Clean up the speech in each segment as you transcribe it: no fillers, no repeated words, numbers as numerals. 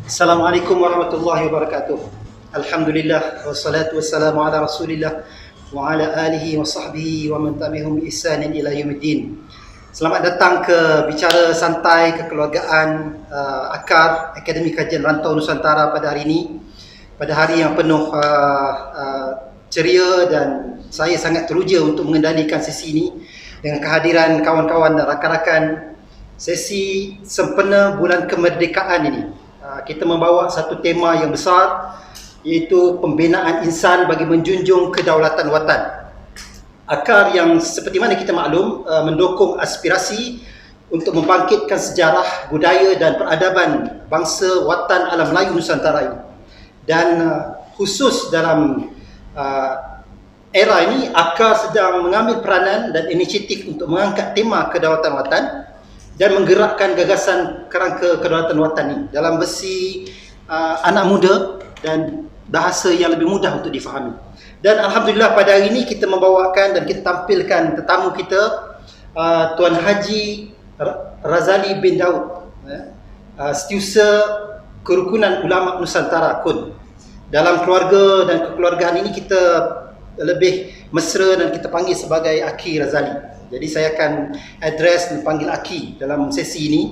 Assalamualaikum warahmatullahi wabarakatuh. Alhamdulillah wassalatu wassalamu ala Rasulillah wa ala alihi wa sahbihi wa man tabi'ahum bi ihsanin ila yaumiddin. Selamat datang ke bicara santai kekeluargaan Akar Akademi Kajian Rantau Nusantara pada hari ini. Pada hari yang penuh ceria, dan saya sangat teruja untuk mengendalikan sesi ini dengan kehadiran kawan-kawan dan rakan-rakan sesi sempena bulan kemerdekaan ini. Kita membawa satu tema yang besar, iaitu pembinaan insan bagi menjunjung kedaulatan watan. Akar yang seperti mana kita maklum mendukung aspirasi untuk membangkitkan sejarah, budaya dan peradaban bangsa watan alam Melayu Nusantara ini. Dan khusus dalam era ini, Akar sedang mengambil peranan dan inisiatif untuk mengangkat tema kedaulatan watan dan menggerakkan gagasan kerangka kedaulatan watan ini dalam versi anak muda dan bahasa yang lebih mudah untuk difahami. Dan Alhamdulillah pada hari ini kita membawakan dan kita tampilkan tetamu kita, Tuan Haji Razali bin Daud, Setiausaha Kerukunan Ulama Nusantara KUN. Dalam keluarga dan kekeluargaan ini kita lebih mesra dan kita panggil sebagai Aki Razali. Jadi saya akan address dan panggil Aki dalam sesi ini.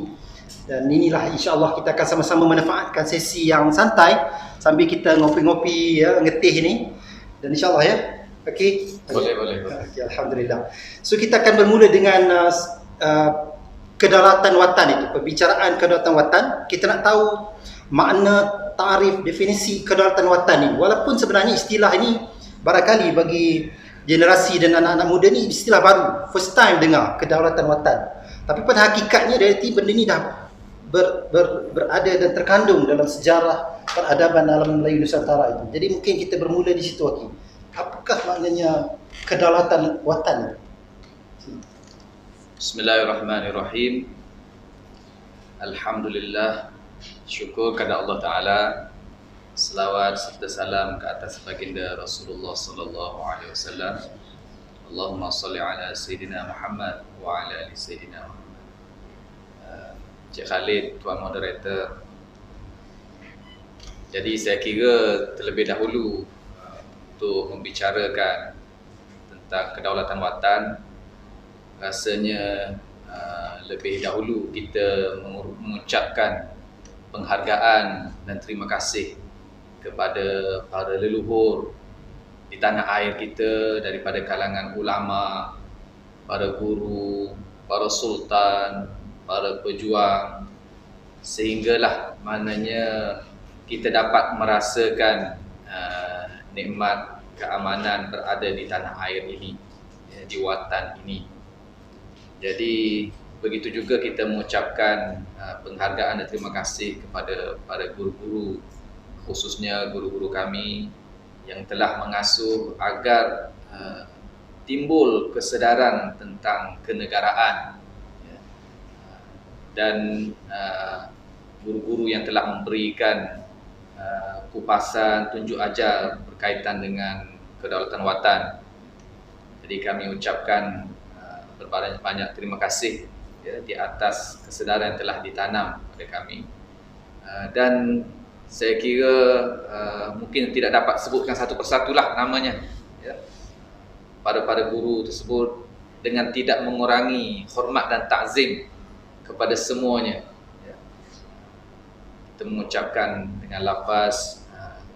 Dan inilah insya-Allah kita akan sama-sama manfaatkan sesi yang santai sambil kita ngopi-ngopi ya, ngetih ini. Dan insya-Allah ya. Okey. Boleh. Okay, alhamdulillah. So kita akan bermula dengan kedaulatan watan itu. Pembicaraan kedaulatan watan, kita nak tahu makna, tarif, definisi kedaulatan watan ini. Walaupun sebenarnya istilah ini barangkali bagi generasi dan anak-anak muda ni istilah baru, first time dengar kedaulatan watan. Tapi pada hakikatnya realiti benda ni dah berada dan terkandung dalam sejarah peradaban alam Melayu Nusantara itu. Jadi mungkin kita bermula di situ, Aki. Apakah maknanya kedaulatan watan? Bismillahirrahmanirrahim. Alhamdulillah, syukur kepada Allah Ta'ala. Selawat serta salam ke atas baginda Rasulullah sallallahu alaihi wasallam. Allahumma salli ala Sayyidina Muhammad wa ala ali Sayyidina Muhammad. Cik Khalid, Tuan Moderator. Jadi saya kira terlebih dahulu untuk membicarakan tentang kedaulatan watan, rasanya lebih dahulu kita mengucapkan penghargaan dan terima kasih kepada para leluhur di tanah air kita, daripada kalangan ulama, para guru, para sultan, para pejuang, sehinggalah maknanya kita dapat merasakan nikmat keamanan berada di tanah air ini, di watan ini. Jadi begitu juga kita mengucapkan penghargaan dan terima kasih kepada para guru-guru, khususnya guru-guru kami yang telah mengasuh agar timbul kesedaran tentang kenegaraan, dan guru-guru yang telah memberikan kupasan tunjuk ajar berkaitan dengan kedaulatan watan. Jadi kami ucapkan berbanyak terima kasih di atas kesedaran yang telah ditanam pada kami. Dan saya kira mungkin tidak dapat sebutkan satu persatu lah namanya, para guru tersebut, dengan tidak mengurangi hormat dan takzim kepada semuanya. Kita mengucapkan dengan lafaz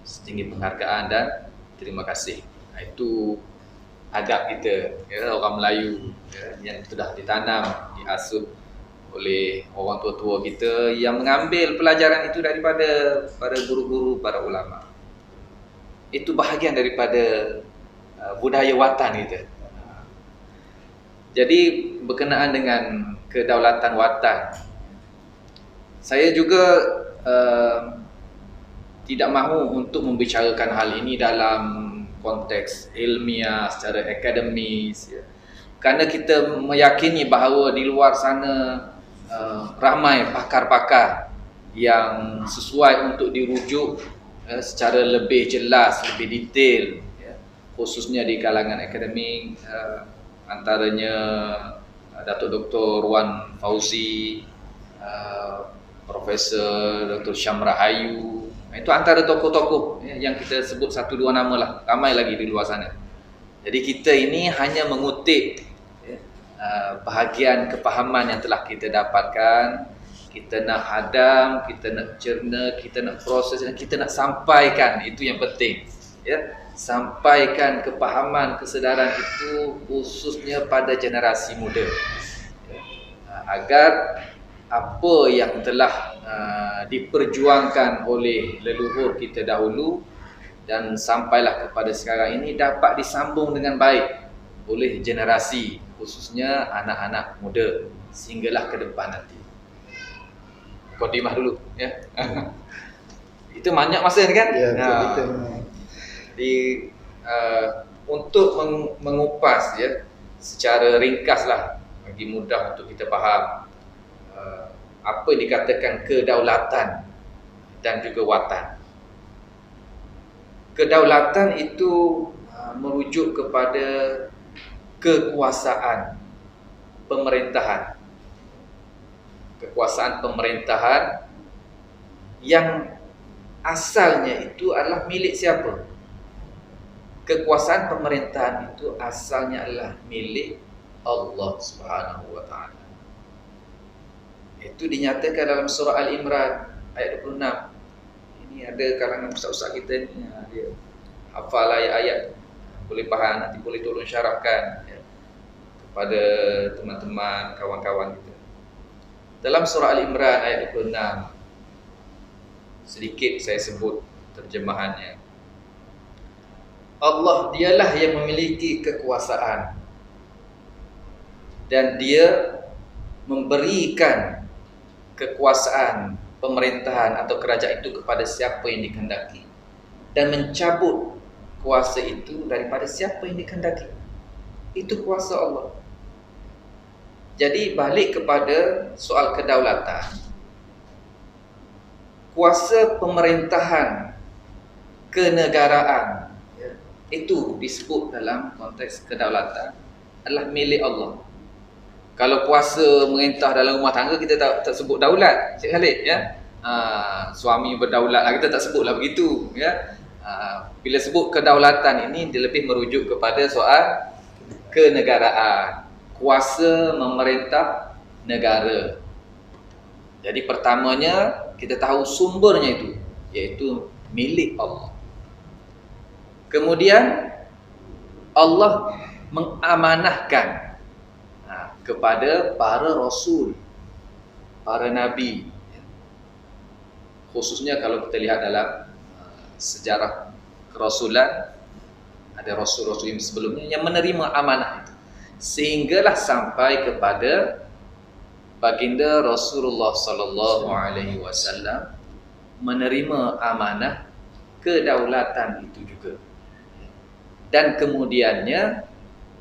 setinggi penghargaan dan terima kasih. Itu adab kita, orang Melayu yang sudah ditanam, diasuh oleh orang tua-tua kita yang mengambil pelajaran itu daripada para guru-guru, para ulama. Itu bahagian daripada budaya watan kita. Jadi berkenaan dengan kedaulatan watan, saya juga tidak mahu untuk membicarakan hal ini dalam konteks ilmiah, secara akademis, kerana kita meyakini bahawa di luar sana ramai pakar-pakar yang sesuai untuk dirujuk secara lebih jelas, lebih detail, khususnya di kalangan akademik, antaranya Datuk Dr. Wan Fauzi, Profesor Dr. Syam Rahayu. Itu antara tokoh-tokoh yang kita sebut satu dua nama lah. Ramai lagi di luar sana. Jadi kita ini hanya mengutip bahagian kepahaman yang telah kita dapatkan. Kita nak hadam, kita nak cerna, kita nak proses dan kita nak sampaikan. Itu yang penting. Ya, sampaikan kepahaman, kesedaran itu khususnya pada generasi muda. Agar apa yang telah diperjuangkan oleh leluhur kita dahulu dan sampailah kepada sekarang ini dapat disambung dengan baik oleh generasi, khususnya anak-anak muda sehinggalah ke depan nanti. Mukadimah dulu ya. Itu banyak masa ni kan? Ya, betul. Jadi untuk mengupas ya secara ringkas lah bagi mudah untuk kita faham apa dikatakan kedaulatan dan juga watan. Kedaulatan itu merujuk kepada kekuasaan pemerintahan. Kekuasaan pemerintahan yang asalnya itu adalah milik siapa? Kekuasaan pemerintahan itu asalnya adalah milik Allah Subhanahu wa taala. Itu dinyatakan dalam surah Al-Imran ayat 26. Ini ada kalangan ustaz-ustaz kita ni dia hafal ayat-ayat, boleh faham, nanti boleh tolong syarahkan ya, kepada teman-teman, kawan-kawan kita. Dalam surah Al-Imran ayat 26, sedikit saya sebut terjemahannya. Allah dialah yang memiliki kekuasaan dan dia memberikan kekuasaan pemerintahan atau kerajaan itu kepada siapa yang dikehendaki dan mencabut kuasa itu daripada siapa yang dikehendaki. Itu kuasa Allah. Jadi balik kepada soal kedaulatan. Kuasa pemerintahan kenegaraan itu disebut dalam konteks kedaulatan adalah milik Allah. Kalau kuasa merintah dalam rumah tangga kita tak sebut daulat, Cik Khalid ya. Suami berdaulat kita tak sebutlah begitu ya. Bila sebut kedaulatan ini dia lebih merujuk kepada soal kenegaraan, kuasa memerintah negara. Jadi pertamanya kita tahu sumbernya itu iaitu milik Allah. Kemudian Allah mengamanahkan kepada para rasul, para nabi. Khususnya kalau kita lihat dalam sejarah kerasulan, ada rasul-rasul yang sebelumnya yang menerima amanah itu. Sehinggalah sampai kepada baginda Rasulullah sallallahu alaihi wasallam menerima amanah kedaulatan itu juga. Dan kemudiannya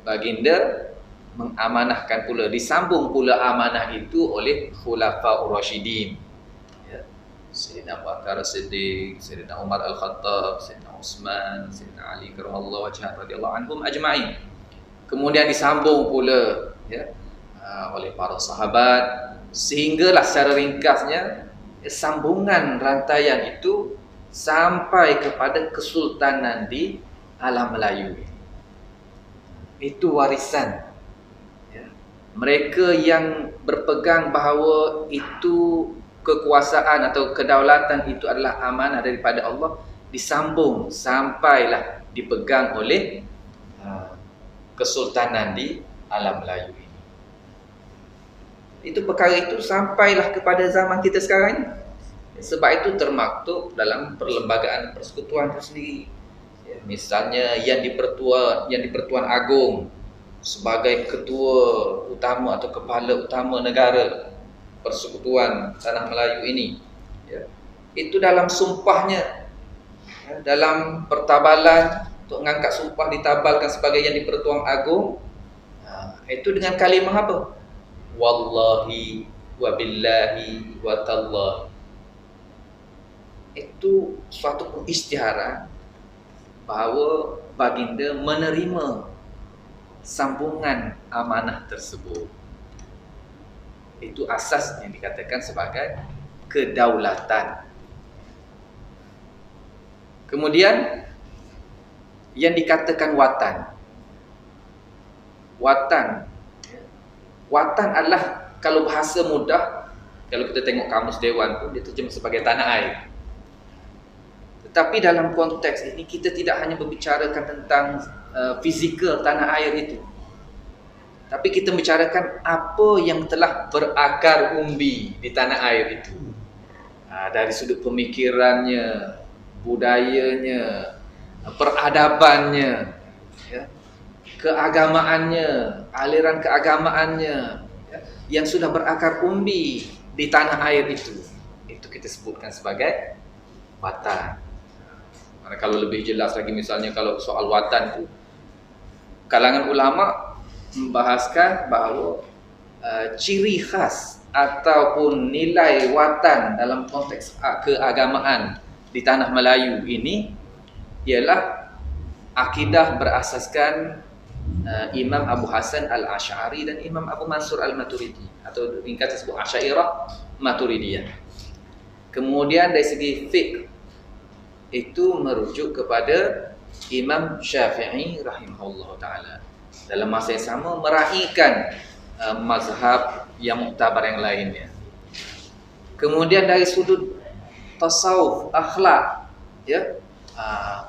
baginda mengamanahkan pula, disambung pula amanah itu oleh Khulafaur Rasyidin ya. Sayyidina Abu Bakar As-Siddiq, Sayyidina Umar Al-Khattab, Sayyidina Utsman, Sayyidina Ali karramallahu wajhah radhiyallahu anhum ajma'in. Kemudian disambung pula ya oleh para sahabat, sehinggalah secara ringkasnya sambungan rantaian itu sampai kepada kesultanan di alam Melayu. Itu warisan ya. Mereka yang berpegang bahawa itu kekuasaan atau kedaulatan itu adalah amanah daripada Allah, disambung sampailah dipegang oleh kesultanan di alam Melayu ini. Itu perkara itu sampailah kepada zaman kita sekarang ini. Sebab itu termaktub dalam perlembagaan persekutuan itu sendiri. Ya, misalnya yang di Pertuan Agong sebagai ketua utama atau kepala utama negara Persekutuan Tanah Melayu ini ya, itu dalam sumpahnya ya, dalam pertabalan untuk mengangkat sumpah ditabalkan sebagai yang di Pertuan Agong itu dengan kalimah apa? Wallahi wa billahi wa tallahi. Itu suatu peristiharan bahawa baginda menerima sambungan amanah tersebut. Itu asas yang dikatakan sebagai kedaulatan. Kemudian yang dikatakan watan. Watan adalah, kalau bahasa mudah, kalau kita tengok kamus Dewan pun dia terjemah sebagai tanah air. Tetapi dalam konteks ini kita tidak hanya membicarakan tentang fizikal tanah air itu, tapi kita membicarakan apa yang telah berakar umbi di tanah air itu. Dari sudut pemikirannya, budayanya, peradabannya, ya, keagamaannya, aliran keagamaannya, ya, yang sudah berakar umbi di tanah air itu kita sebutkan sebagai watan. Kalau lebih jelas lagi, misalnya kalau soal watan itu, kalangan ulama membahaskan bahawa ciri khas ataupun nilai watan dalam konteks keagamaan di tanah Melayu ini ialah akidah berasaskan Imam Abu Hasan Al-Asy'ari dan Imam Abu Mansur Al-Maturidi, atau ringkas disebut Asy'ariyah Maturidiyah. Kemudian dari segi fiqh itu merujuk kepada Imam Syafi'i rahimahullah ta'ala. Dalam masa yang sama meraihkan mazhab yang muktabar yang lainnya. Kemudian dari sudut tasawuf, akhlak, ya,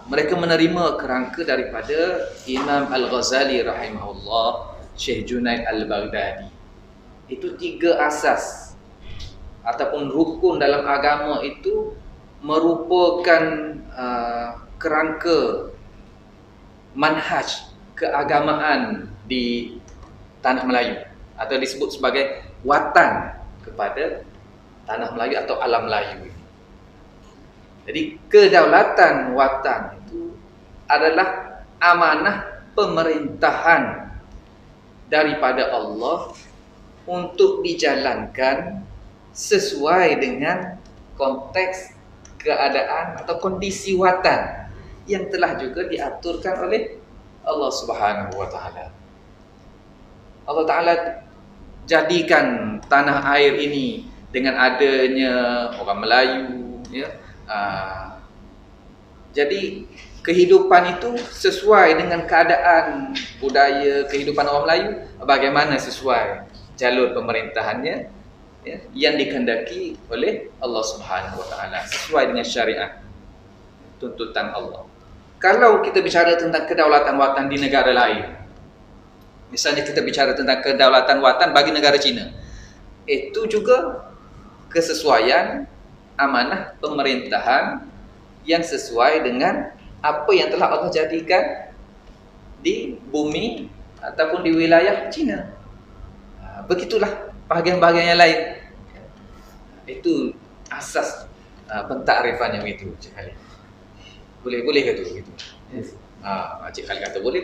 mereka menerima kerangka daripada Imam Al-Ghazali rahimahullah, Syekh Junaid Al-Baghdadi. Itu 3 asas ataupun rukun dalam agama itu merupakan kerangka manhaj keagamaan di tanah Melayu, atau disebut sebagai watan kepada tanah Melayu atau alam Melayu. Jadi kedaulatan watan itu adalah amanah pemerintahan daripada Allah untuk dijalankan sesuai dengan konteks keadaan atau kondisi watan yang telah juga diaturkan oleh Allah Subhanahu wa taala. Allah taala jadikan tanah air ini dengan adanya orang Melayu, ya. Jadi kehidupan itu sesuai dengan keadaan budaya kehidupan orang Melayu, bagaimana sesuai jalur pemerintahannya, ya, yang dikehendaki oleh Allah Subhanahu wa taala sesuai dengan syariat tuntutan Allah. Kalau kita bicara tentang kedaulatan watan di negara lain, misalnya kita bicara tentang kedaulatan watan bagi negara China, itu juga kesesuaian amanah pemerintahan yang sesuai dengan apa yang telah Allah jadikan di bumi ataupun di wilayah China. Begitulah bahagian-bahagian yang lain. Itu asas pentakrifannya begitu, Cik Khalid. Boleh ke tu begitu? Yes. Cik Khalid kata boleh.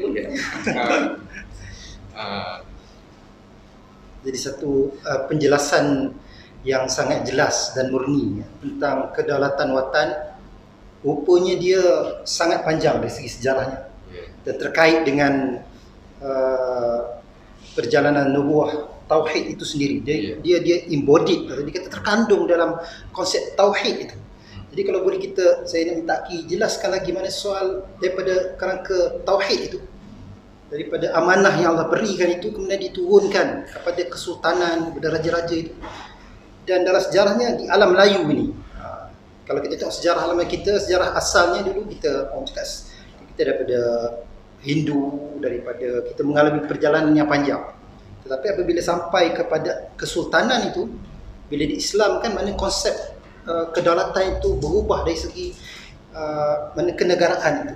Jadi satu penjelasan yang sangat jelas dan murni tentang kedaulatan watan, rupanya dia sangat panjang dari segi sejarahnya, dan terkait dengan perjalanan nubuah tauhid itu sendiri. Dia embodied, dia kata terkandung dalam konsep tauhid itu. Jadi kalau boleh saya nak minta jelaskan lagi mana soal daripada kerangka tauhid itu, daripada amanah yang Allah berikan itu kemudian diturunkan kepada kesultanan, kepada raja-raja itu. Dan dalam sejarahnya di alam Melayu ini, kalau kita tengok sejarah alam kita, sejarah asalnya dulu kita daripada Hindu, daripada kita mengalami perjalanan yang panjang. Tetapi apabila sampai kepada kesultanan itu, bila diislamkan, mana konsep kedaulatan itu berubah dari segi mana kenegaraan itu.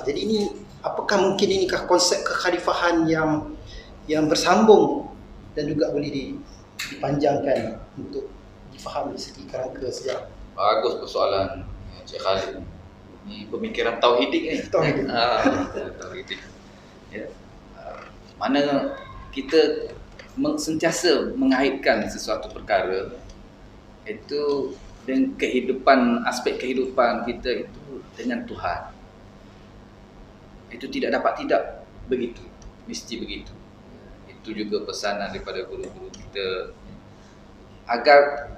Jadi ini, apakah mungkin inikah konsep kekhalifahan yang bersambung dan juga boleh dipanjangkan untuk difahami dari segi kerangka sejarah? Bagus persoalan Cik Khalid. Ini pemikiran tauhidik ni. Tauhidik. Ya. Mana kita sentiasa mengaitkan sesuatu perkara itu dengan aspek kehidupan kita itu dengan Tuhan. Itu tidak dapat tidak begitu, mesti begitu. Itu juga pesanan daripada guru-guru kita, agar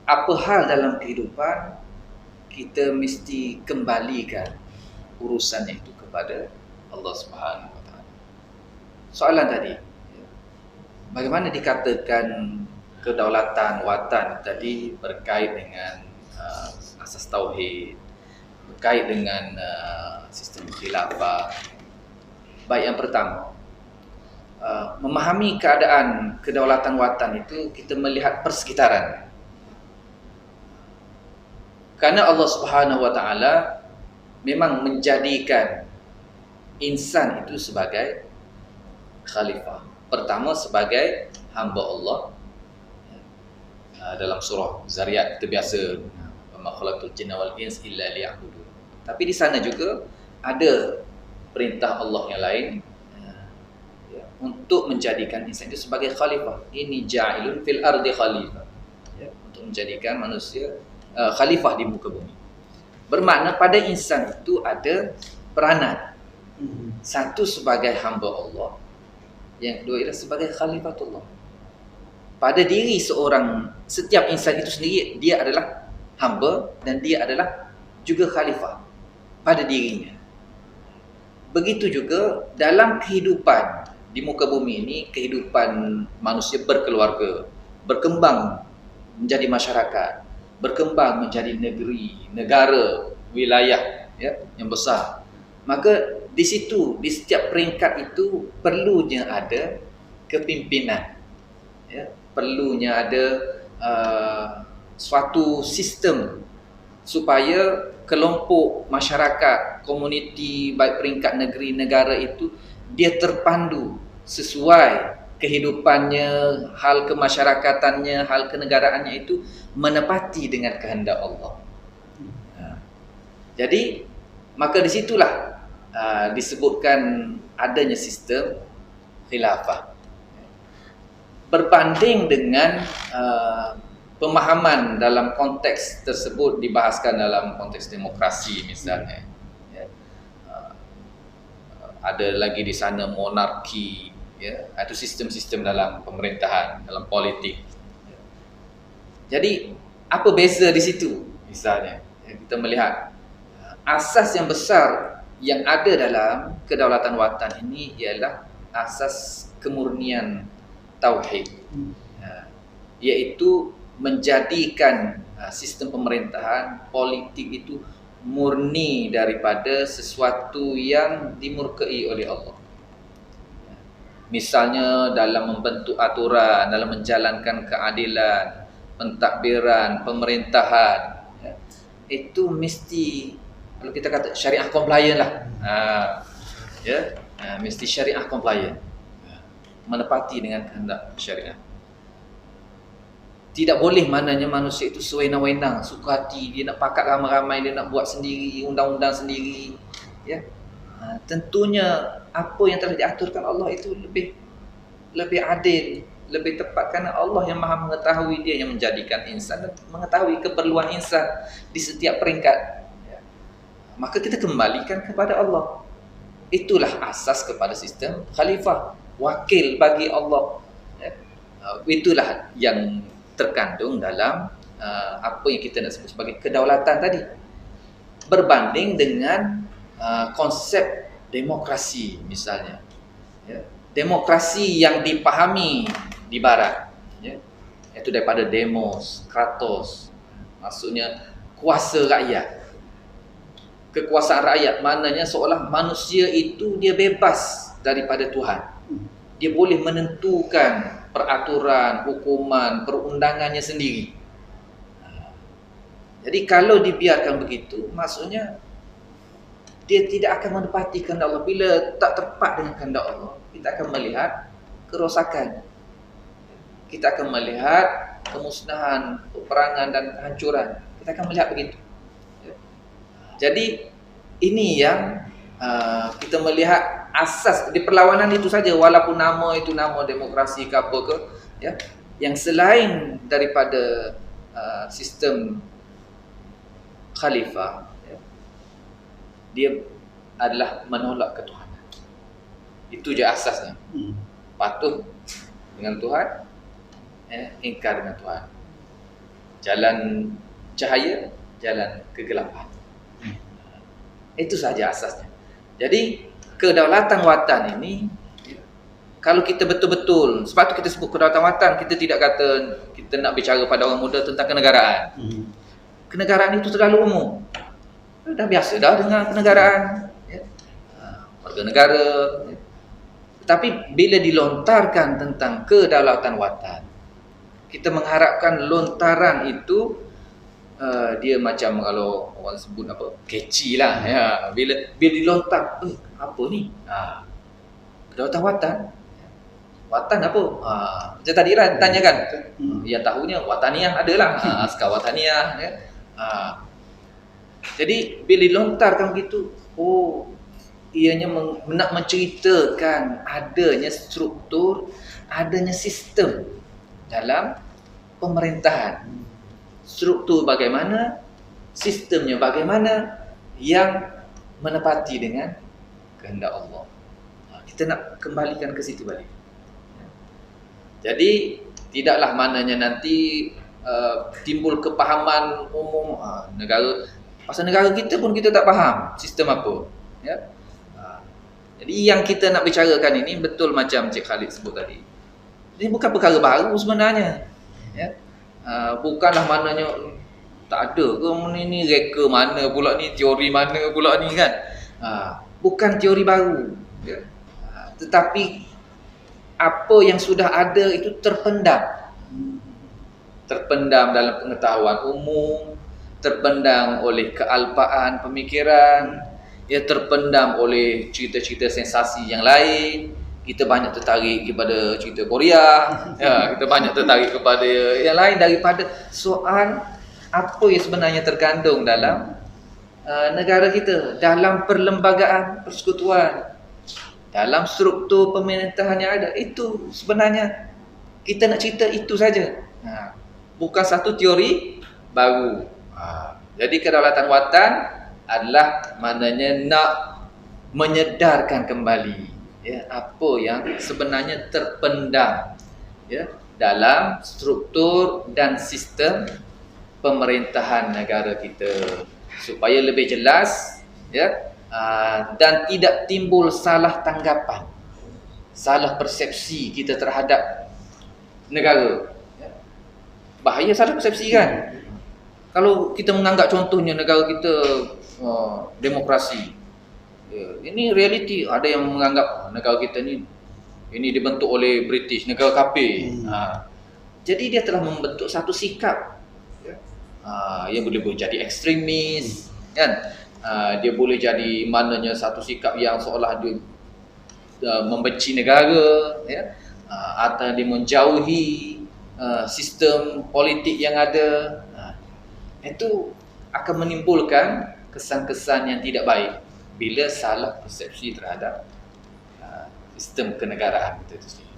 apa hal dalam kehidupan kita mesti kembalikan urusannya itu kepada Allah Subhanahu Wa Taala. Soalan tadi, bagaimana dikatakan kedaulatan watan tadi berkait dengan asas tauhid, berkait dengan sistem khilafah. Baik, yang pertama, memahami keadaan kedaulatan watan itu kita melihat persekitaran. Karena Allah Subhanahu Wa Taala memang menjadikan insan itu sebagai khalifah. Pertama sebagai hamba Allah. Dalam surah Zariyat kita biasa, "Wa ma khalaqtul jinna wal insa illa liya'budun." Tapi di sana juga ada perintah Allah yang lain, untuk menjadikan insan itu sebagai khalifah. Ini ja'ilun fil ardi khalifah, untuk menjadikan manusia khalifah di muka bumi. Bermakna pada insan itu ada peranan. Satu sebagai hamba Allah, yang kedua ialah sebagai khalifatullah. Pada diri seorang, setiap insan itu sendiri, dia adalah hamba dan dia adalah juga khalifah pada dirinya. Begitu juga dalam kehidupan di muka bumi ini, kehidupan manusia berkeluarga, berkembang menjadi masyarakat, berkembang menjadi negeri, negara, wilayah, yang besar. Maka di situ, di setiap peringkat itu perlunya ada kepimpinan, perlunya ada suatu sistem supaya kelompok masyarakat, komuniti, baik peringkat negeri, negara itu dia terpandu sesuai kehidupannya, hal kemasyarakatannya, hal kenegaraannya itu menepati dengan kehendak Allah. Jadi maka disitulah disebutkan adanya sistem khilafah. Berbanding dengan pemahaman dalam konteks tersebut dibahaskan dalam konteks demokrasi misalnya. Ada lagi di sana monarki, itu sistem-sistem dalam pemerintahan, dalam politik. Jadi apa beza di situ? Misalnya kita melihat asas yang besar yang ada dalam kedaulatan watan ini ialah asas kemurnian tauhid, iaitu menjadikan sistem pemerintahan politik itu murni daripada sesuatu yang dimurkai oleh Allah. Misalnya dalam membentuk aturan, dalam menjalankan keadilan, pentadbiran, pemerintahan, itu mesti, kalau kita kata syariah compliant lah, mesti syariah compliant, menepati dengan kehendak syariah. Tidak boleh maknanya manusia itu sewenang-wenang, suka hati, dia nak pakat ramai-ramai, dia nak buat sendiri, undang-undang sendiri. Tentunya apa yang telah diaturkan Allah itu lebih adil, lebih tepat, kerana Allah yang maha mengetahui, dia yang menjadikan insan dan mengetahui keperluan insan di setiap peringkat. Maka kita kembalikan kepada Allah. Itulah asas kepada sistem khalifah, wakil bagi Allah. Itulah yang terkandung dalam apa yang kita nak sebut sebagai kedaulatan tadi. Berbanding dengan konsep demokrasi misalnya, demokrasi yang dipahami di barat, iaitu daripada demos, kratos, maksudnya kuasa rakyat, kekuasaan rakyat, maknanya seolah manusia itu dia bebas daripada Tuhan, dia boleh menentukan peraturan, hukuman, perundangannya sendiri. Jadi kalau dibiarkan begitu, maksudnya dia tidak akan menepati kehendak Allah. Bila tak tepat dengan kehendak Allah, kita akan melihat kerosakan, kita akan melihat kemusnahan, peperangan dan kehancuran. Kita akan melihat begitu. Jadi ini yang kita melihat asas di perlawanan itu saja, walaupun nama itu nama demokrasi ke apa ke, yang selain daripada sistem khalifah, dia adalah menolak ketuhanan. Itu je asasnya. Patuh dengan Tuhan, ingkar dengan Tuhan. jalan cahaya, jalan kegelapan. Itu saja asasnya. Jadi kedaulatan watan ini, kalau kita betul-betul, sebab itu kita sebut kedaulatan watan, kita tidak kata kita nak bicara pada orang muda tentang kenegaraan. Kenegaraan itu terlalu umum. Dah biasa dah dengan kenegaraan, ya. Warga negara. Ya. Tapi bila dilontarkan tentang kedaulatan watan, kita mengharapkan lontaran itu dia macam kalau orang sebut apa, catchy lah, ya. Bila dilontar, apa ni? Kedaulatan watan apa? Macam tadi lah tanya kan, yang tahunya wataniah adalah, askar wataniah, ya. Jadi bila dilontarkan begitu, ianya nak menceritakan adanya struktur, adanya sistem dalam pemerintahan. Struktur bagaimana, sistemnya bagaimana yang menepati dengan kehendak Allah. Kita nak kembalikan ke situ balik. Jadi tidaklah maknanya nanti timbul kepahaman umum negara, pasal negara kita pun kita tak faham sistem apa, ya. Jadi yang kita nak bicarakan ini betul macam Cik Khalid sebut tadi. Ini bukan perkara baru sebenarnya, ya. Bukanlah maknanya tak ada ke ni reka mana pula ni, teori mana pula ni kan. Bukan teori baru, ya. Tetapi apa yang sudah ada itu terpendam dalam pengetahuan umum, terpendam oleh kealpaan pemikiran, ia terpendam oleh cerita-cerita sensasi yang lain. Kita banyak tertarik kepada cerita Korea, ya, kita banyak tertarik kepada yang lain daripada soal apa yang sebenarnya terkandung dalam negara kita, dalam perlembagaan persekutuan, dalam struktur pemerintahan yang ada. Itu sebenarnya kita nak cerita itu saja, bukan satu teori baru. Jadi kedaulatan watan adalah maknanya nak menyedarkan kembali, ya, apa yang sebenarnya terpendam, ya, dalam struktur dan sistem pemerintahan negara kita, supaya lebih jelas, ya, dan tidak timbul salah tanggapan, salah persepsi kita terhadap negara. Bahaya salah persepsi kan. Kalau kita menganggap contohnya negara kita demokrasi, ini realiti. Ada yang menganggap negara kita ni ini dibentuk oleh British, negara kafir. Jadi dia telah membentuk satu sikap, yang boleh jadi ekstremis, kan? Dia boleh jadi maknanya satu sikap yang seolah dia membenci negara, ya, atau dia menjauhi sistem politik yang ada. Itu akan menimbulkan kesan-kesan yang tidak baik bila salah persepsi terhadap sistem kenegaraan kita itu sendiri.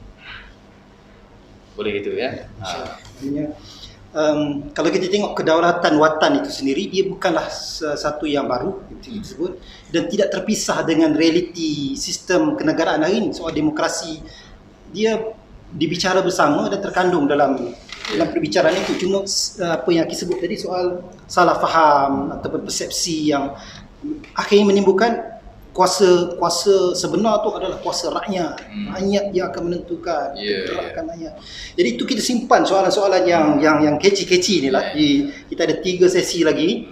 Boleh gitu, ya? Kalau kita tengok kedaulatan watan itu sendiri, dia bukanlah satu yang baru kita sebut, dan tidak terpisah dengan realiti sistem kenegaraan hari ini. Soal demokrasi dia dibicara bersama dan terkandung dalam perbicaraan itu. Cuma apa yang kita sebut tadi, soal salah faham ataupun persepsi yang akhirnya menimbulkan kuasa sebenar tu adalah kuasa rakyat. Rakyat yang akan menentukan pergerakan rakyat. Jadi itu kita simpan soalan-soalan yang kecil-kecil ni lah. Kita ada 3 sesi lagi.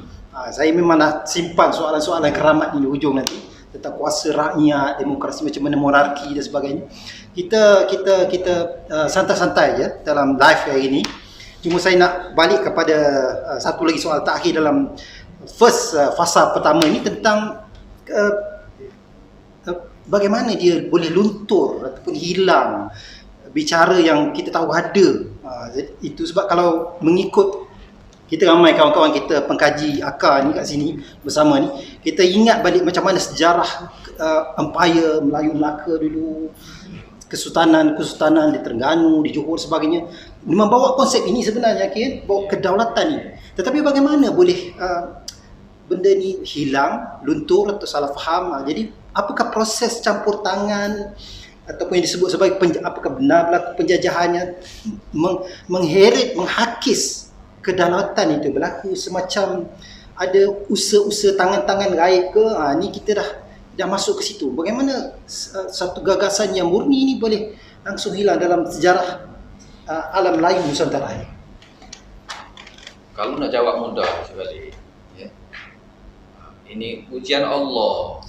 Saya memang nak simpan soalan-soalan keramat ni di hujung nanti, tentang kuasa rakyat, demokrasi, macam mana monarki dan sebagainya. Kita santai-santai je dalam live hari ini. Cuma saya nak balik kepada satu lagi soal terakhir dalam fasa pertama ini, tentang bagaimana dia boleh luntur ataupun hilang bicara yang kita tahu ada. Itu sebab kalau mengikut, kita ramai kawan-kawan kita pengkaji akar ni kat sini bersama ni, kita ingat balik macam mana sejarah empire Melayu Melaka dulu, kesultanan di Terengganu, di Johor sebagainya, membawa konsep ini sebenarnya, bawa kedaulatan ni. Tetapi bagaimana boleh benda ni hilang, luntur atau salah faham? Jadi apakah proses campur tangan ataupun yang disebut sebagai apakah benar berlaku penjajahannya mengheret, menghakis kedaulatan itu berlaku semacam ada usaha-usaha tangan-tangan gaib ke, ni kita dah masuk ke situ. Bagaimana satu gagasan yang murni ini boleh langsung hilang dalam sejarah alam Melayu Nusantara ini? Kalau nak jawab mudah sekali, ya. Ini ujian Allah.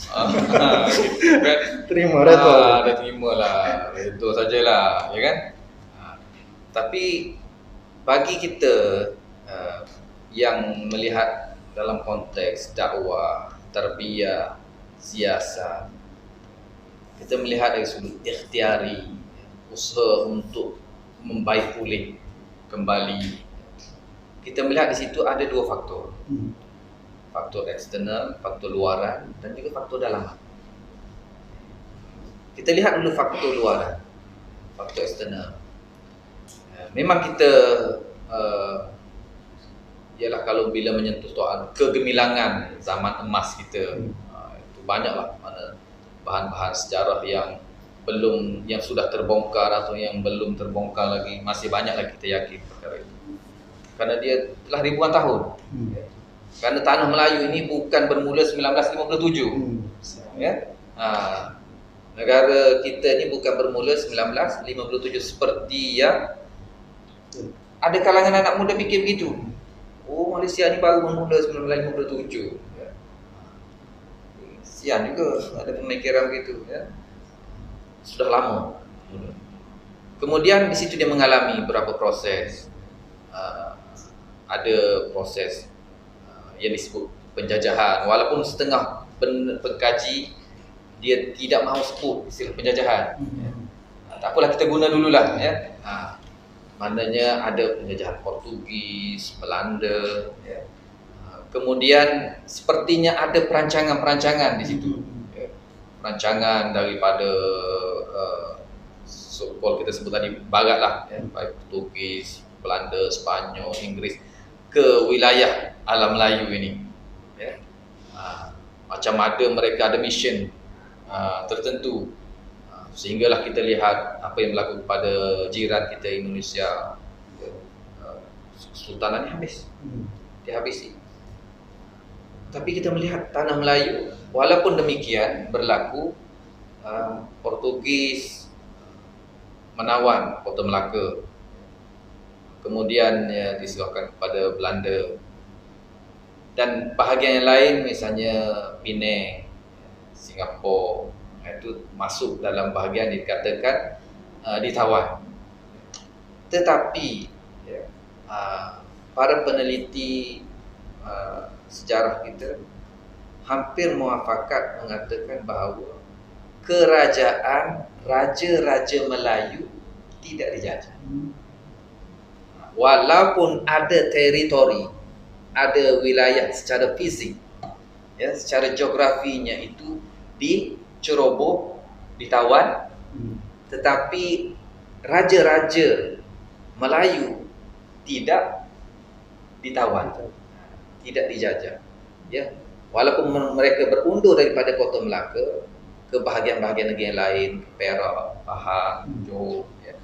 Gitu kan? Terima Dato'. Dah terimalah. Itu sajalah, ya kan? Tapi bagi kita yang melihat dalam konteks dakwah, tarbiyah, siasat, kita melihat dari sudut ikhtiari, usaha untuk membaik pulih kembali. Kita melihat di situ ada dua faktor. Faktor eksternal, faktor luaran, dan juga faktor dalaman. Kita lihat dulu faktor luaran, faktor eksternal. Memang kita ialah kalau bila menyentuh soal kegemilangan zaman emas kita, itu banyaklah mana bahan-bahan sejarah yang sudah terbongkar atau yang belum terbongkar lagi, masih banyak lagi kita yakin perkara itu. Karena dia telah ribuan tahun. Karena tanah Melayu ini bukan bermula 1957. Ya. Negara kita ini bukan bermula 1957 seperti yang ada kalangan anak muda fikir begitu. Oh, Malaysia ni baru bermula 1957. Ya. Sian juga ada pemikiran begitu, ya. Sudah lama. Kemudian di situ dia mengalami beberapa proses. Ada proses yang disebut penjajahan, walaupun setengah pengkaji dia tidak mahu sebut istilah penjajahan. Tak apalah, kita guna dululah, ya. Maknanya ada penjajahan Portugis, Belanda, ya. Kemudian sepertinya ada perancangan-perancangan di situ, ya. Perancangan daripada so-called kita sebut tadi barat lah, ya. Baik Portugis, Belanda, Spanyol, Inggris ke wilayah alam Melayu ini, ya. Macam mereka ada mission tertentu, sehinggalah kita lihat apa yang berlaku pada jiran kita Indonesia, ya. Sultanannya habis, dihabisi. Tapi kita melihat tanah Melayu, walaupun demikian berlaku Portugis menawan Kota Melaka, kemudian ya, diserahkan kepada Belanda, dan bahagian yang lain misalnya Penang, Singapura, itu masuk dalam bahagian dikatakan ditawan. Tetapi ya, para peneliti sejarah kita hampir muafakat mengatakan bahawa kerajaan raja-raja Melayu tidak dijajah. Walaupun ada teritori, ada wilayah secara fisik, ya, secara geografinya itu diceroboh, ditawan, tetapi raja-raja Melayu tidak ditawan, tidak dijajah, ya. Walaupun mereka berundur daripada Kota Melaka ke bahagian-bahagian negeri yang lain, ke Perak, Pahang, Johor, ya,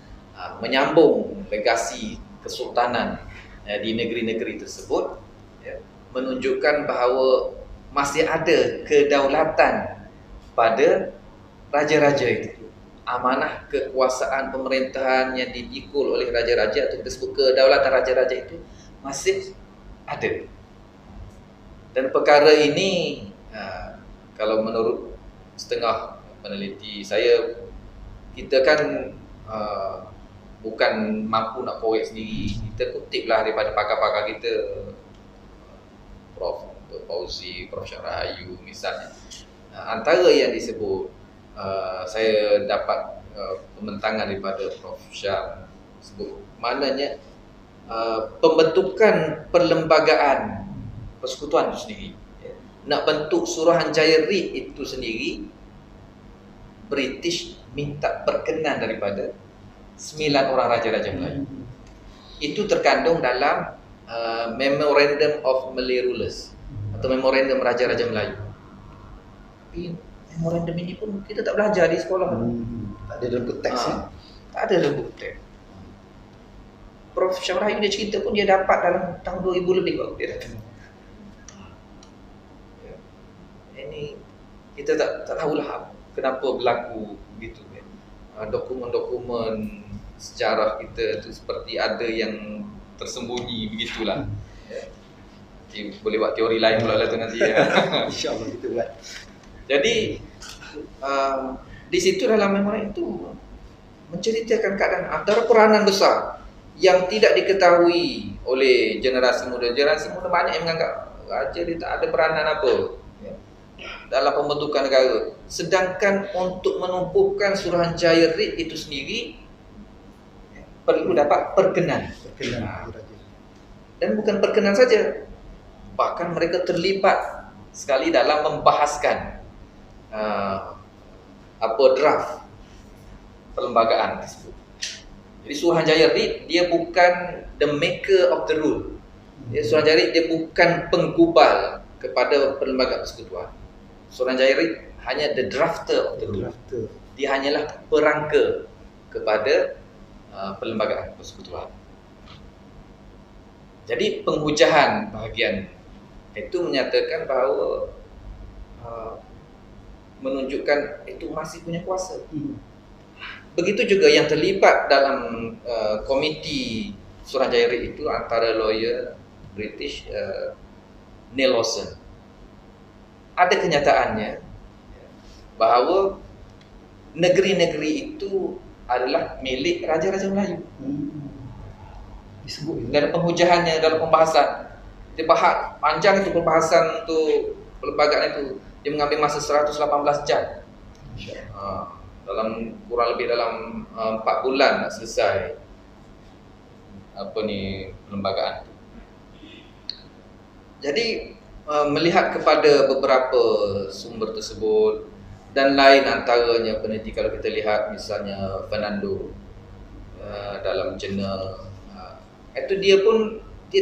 menyambung legasi kesultanan di negeri-negeri tersebut, ya, menunjukkan bahawa masih ada kedaulatan pada raja-raja itu. Amanah kekuasaan pemerintahan yang dipikul oleh raja-raja atau kita sebut kedaulatan raja-raja itu masih ada. Dan perkara ini kalau menurut setengah peneliti saya, kita kan bukan mampu nak korek sendiri. Kita kutiplah daripada pakar-pakar kita, Prof. Fauzi, Prof. Syarahayu misalnya. Antara yang disebut, saya dapat pembentangan daripada Prof. Syam sebut, maknanya pembentukan perlembagaan persekutuan itu sendiri, ya. Nak bentuk Suruhanjaya Reid itu sendiri, British minta perkenan daripada 9 orang raja-raja Melayu. Itu terkandung dalam Memorandum of Malay Rulers atau Memorandum Raja-Raja Melayu. Tapi memorandum ini pun kita tak belajar di sekolah. Tak ada dalam buku teks, ya? Tak ada dalam buku teks. Prof Syamrah dia cerita pun dia dapat dalam tahun 2000 lebih baru dia datang. Ya. Ini kita tak tahulah kenapa berlaku begitu. Dokumen-dokumen sejarah kita tu seperti ada yang tersembunyi begitulah. Ya. Boleh buat teori lain pula lah tu nanti ya. InsyaAllah kita buat. Jadi di situ dalam memori itu menceritakan keadaan antara peranan besar yang tidak diketahui oleh generasi muda. Generasi muda banyak yang menganggap raja dia tak ada peranan apa dalam pembentukan negara. Sedangkan untuk menumpuhkan Suruhanjaya Reid itu sendiri perlu dapat perkenan. Dan bukan perkenan saja, bahkan mereka terlibat sekali dalam membahaskan draft perlembagaan tersebut. Jadi Suruhanjaya Reid dia bukan the maker of the rule. Suruhanjaya Reid dia bukan penggubal kepada perlembagaan persekutuan. Suruhanjaya Reid hanya the drafter of the rule. Dia hanyalah perangka kepada perlembagaan persekutuan. Jadi penghujahan bahagian itu menyatakan bahawa menunjukkan itu masih punya kuasa. Begitu juga yang terlibat dalam komiti Suruhanjaya Reid itu antara lawyer British Neil Lawson. Ada kenyataannya bahawa negeri-negeri itu adalah milik raja-raja Melayu. Disebut dalam penghujahannya, dalam pembahasan dia bahas panjang itu pembahasan untuk perlembagaan itu. Dia mengambil masa 118 jam. Dalam kurang lebih dalam 4 bulan nak selesai perlembagaan. Jadi melihat kepada beberapa sumber tersebut dan lain antaranya peneliti, kalau kita lihat misalnya Fernando dalam jurnal itu dia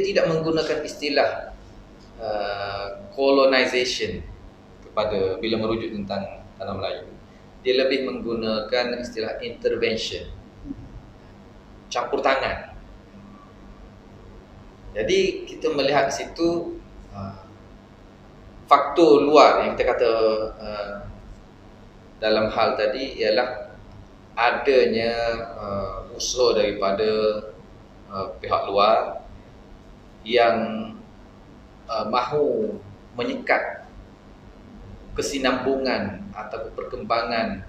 tidak menggunakan istilah colonization kepada bila merujuk tentang tanah Melayu. Dia lebih menggunakan istilah intervention, campur tangan. Jadi kita melihat di situ faktor luar yang kita kata dalam hal tadi ialah adanya usaha daripada pihak luar yang mahu menyekat kesinambungan atau perkembangan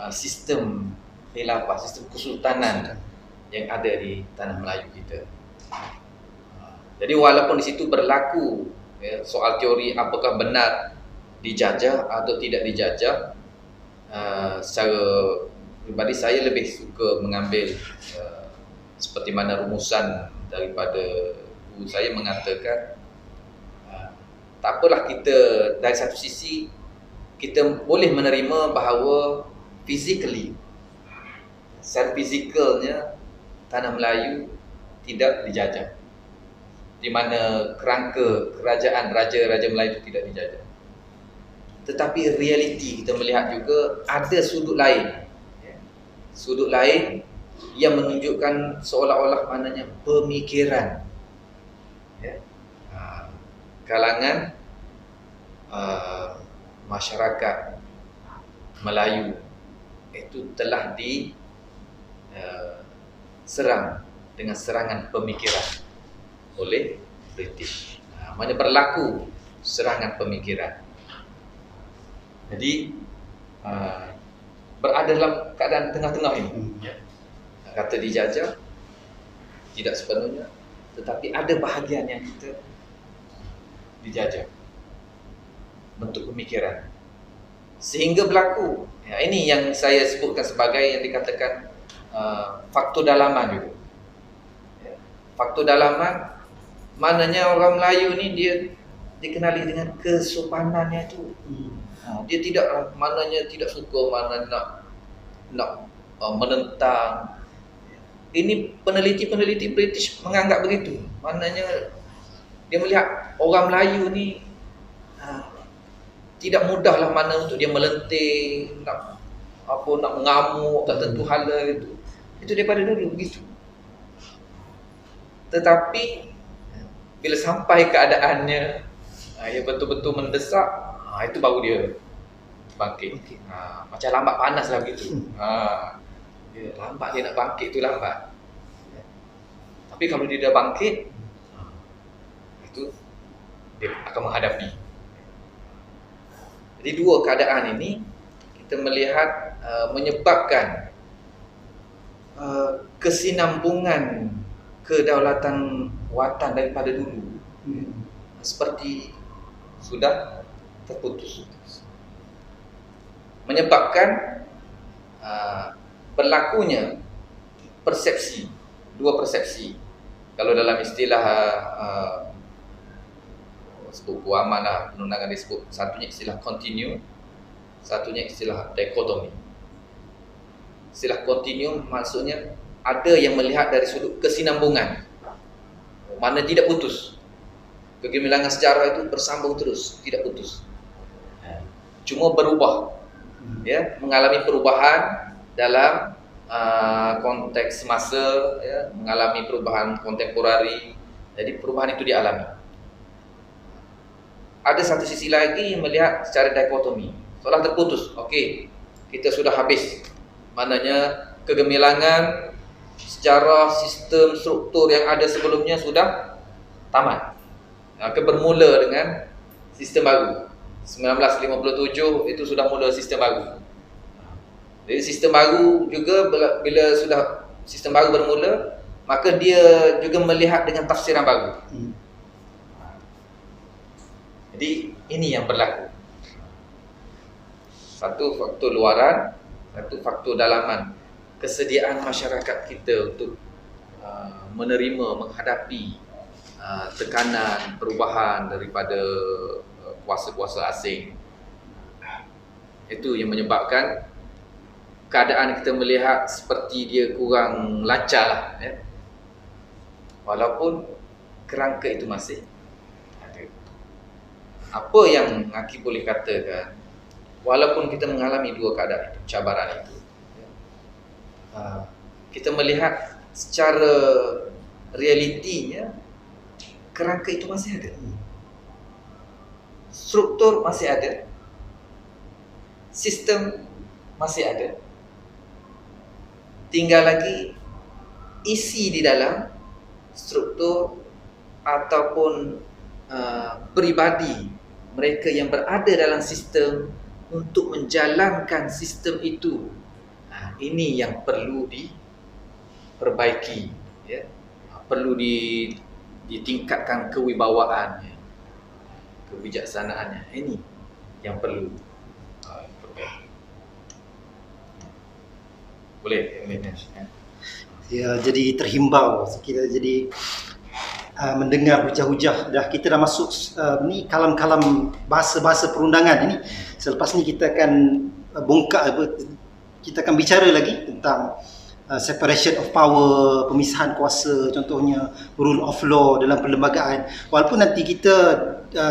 sistem khilafah, sistem kesultanan yang ada di tanah Melayu kita. Jadi walaupun di situ berlaku soal teori apakah benar dijajah atau tidak dijajah, secara pribadi saya lebih suka mengambil seperti mana rumusan daripada guru saya mengatakan, tak apalah kita dari satu sisi kita boleh menerima bahawa physically, secara fizikalnya tanah Melayu tidak dijajah, di mana kerangka kerajaan raja-raja Melayu itu tidak dijajah. Tetapi realiti kita melihat juga ada sudut lain yang menunjukkan seolah-olah maknanya pemikiran kalangan masyarakat Melayu itu telah diserang dengan serangan pemikiran oleh British. Maknanya berlaku serangan pemikiran. Jadi berada dalam keadaan tengah-tengah ini. Kata dijajah tidak sepenuhnya, tetapi ada bahagian yang kita dijajah bentuk pemikiran sehingga berlaku. Ini yang saya sebutkan sebagai yang dikatakan faktor dalaman juga. Faktor dalaman maknanya orang Melayu ni dia dikenali dengan kesopanannya itu. Dia tidak maknanya tidak suka mana nak menentang. Ini peneliti-peneliti British menganggap begitu. Maknanya dia melihat orang Melayu ni tidak mudahlah mana untuk dia melenting, nak mengamuk tak tentu hala itu. Itu daripada dulu begitu. Tetapi bila sampai keadaannya yang betul-betul mendesak, itu baru dia bangkit. Okey. Macam lambat panas lah begitu. Dia lambat, dia nak bangkit tu lambat. Tapi kalau dia dah bangkit, itu dia akan menghadapi. Jadi dua keadaan ini kita melihat menyebabkan kesinambungan kedaulatan watan daripada dulu seperti sudah terputus. Menyebabkan berlakunya persepsi, dua persepsi. Kalau dalam istilah buku aman lah, penundangan disebut, satunya istilah continue, satunya istilah dikotomi. Istilah continue maksudnya ada yang melihat dari sudut kesinambungan, mana tidak putus. Kegemilangan sejarah itu bersambung terus, tidak putus. Cuma berubah, ya, mengalami perubahan dalam konteks masa, ya, mengalami perubahan kontemporari. Jadi perubahan itu dialami. Ada satu sisi lagi yang melihat secara dikotomi, seolah terputus. Okey, kita sudah habis. Maknanya kegemilangan secara sistem struktur yang ada sebelumnya sudah tamat. Bermula dengan sistem baru. 1957 itu sudah mula sistem baru. Jadi sistem baru juga bila sudah sistem baru bermula, maka dia juga melihat dengan tafsiran baru. Jadi ini yang berlaku. Satu faktor luaran, satu faktor dalaman. Kesediaan masyarakat kita untuk menerima, menghadapi tekanan, perubahan daripada kuasa-kuasa asing. Itu yang menyebabkan keadaan kita melihat seperti dia kurang lancar lah, ya. Walaupun kerangka itu masih ada. Apa yang Aki boleh katakan, walaupun kita mengalami dua keadaan itu, cabaran itu, kita melihat secara realitinya kerangka itu masih ada, struktur masih ada, sistem masih ada. Tinggal lagi isi di dalam struktur ataupun peribadi mereka yang berada dalam sistem untuk menjalankan sistem itu. Ini yang perlu diperbaiki, ya. Perlu ditingkatkan kewibawaannya, kebijaksanaannya. Ini yang perlu diperbaiki. Boleh? Ya, jadi terhimbau kita jadi mendengar hujah-hujah. Kita dah masuk ni kalam-kalam bahasa-bahasa perundangan ini. Selepas ni kita akan bongkar, kita akan bicara lagi tentang separation of power, pemisahan kuasa, contohnya rule of law dalam perlembagaan. Walaupun nanti kita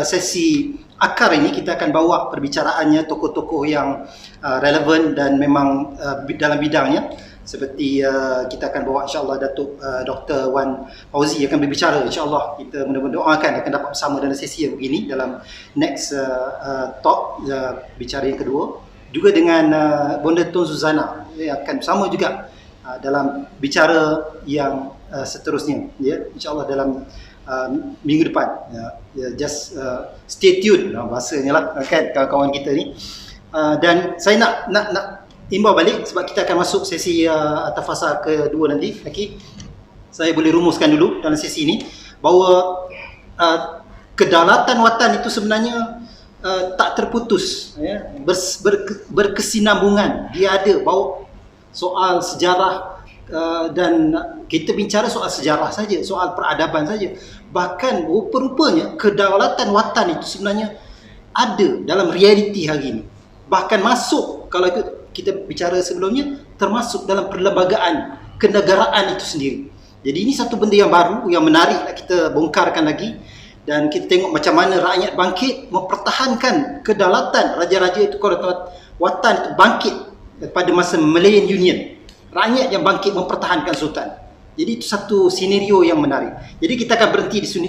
sesi akar ini kita akan bawa perbicaraannya tokoh-tokoh yang relevan dan memang dalam bidangnya. Seperti kita akan bawa insyaAllah Datuk Dr. Wan Fauzi akan berbicara, insyaAllah kita mudah-mudahan doakan akan dapat bersama dalam sesi yang begini dalam next talk, bicara yang kedua, juga dengan Bonda Tun Suzana yang akan bersama juga dalam bicara yang seterusnya, ya, insyaAllah dalam minggu depan, just stay tune bahasanya lah, kan, kawan-kawan kita ni. Dan saya nak imbau balik sebab kita akan masuk sesi tafasar kedua nanti. Okay. Saya boleh rumuskan dulu dalam sesi ini bahawa kedaulatan watan itu sebenarnya tak terputus, ya, berkesinambungan. Dia ada bawa soal sejarah dan kita bicara soal sejarah saja, soal peradaban saja. Bahkan rupa-rupanya kedaulatan watan itu sebenarnya ada dalam realiti hari ini. Bahkan masuk, kalau kita bicara sebelumnya, termasuk dalam perlembagaan kenegaraan itu sendiri. Jadi ini satu benda yang baru, yang menarik nak kita bongkarkan lagi. Dan kita tengok macam mana rakyat bangkit mempertahankan kedaulatan raja-raja itu, kedaulatan watan itu bangkit pada masa Malayan Union. Rakyat yang bangkit mempertahankan sultan. Jadi itu satu senario yang menarik. Jadi kita akan berhenti di sini